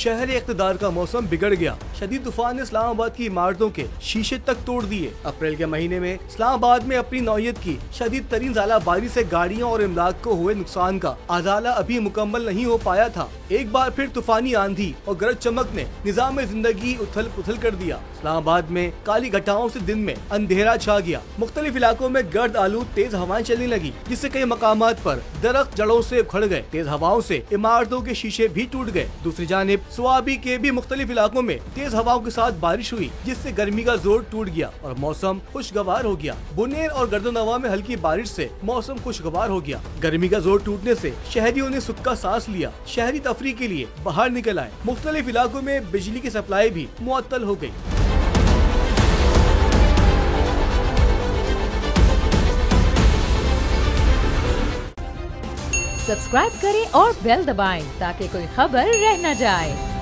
शहर इक़्तिदार का मौसम बिगड़ गया। शदीद तूफान ने इस्लामाबाद की इमारतों के शीशे तक तोड़ दिए। अप्रैल के महीने में इस्लामाबाद में अपनी नौयत की शदीद तरीन ज़ालाबारी से गाड़ियों और इमलाक को हुए नुकसान का अजाला अभी मुकम्मल नहीं हो पाया था। एक बार फिर तूफानी आंधी और गरज चमक ने निज़ाम जिंदगी उथल पुथल कर दिया। इस्लामाबाद में काली घटाओं से दिन में अंधेरा छा गया। मुख्तलिफ इलाकों में गर्द आलूद तेज हवाएं चलने लगी, जिससे कई मकामात पर दरख्त जड़ों से उखड़ गए। तेज हवाओं से इमारतों के शीशे भी टूट गए। दूसरी जानिब स्वाबी के भी मुख्तलिफ इलाकों में तेज हवाओं के साथ बारिश हुई, जिससे गर्मी का जोर टूट गया और मौसम खुशगवार हो गया। बुनेर और गर्दनवा में हल्की बारिश से मौसम खुशगवार हो गया। गर्मी का जोर टूटने से शहरियों ने सुख का सांस लिया। शहरी तफरी के लिए बाहर निकल आए। मुख्तलिफ इलाकों में बिजली की सप्लाई भी मुअत्तल हो गयी। सब्सक्राइब करें और बेल दबाएं ताकि कोई खबर रह न जाए।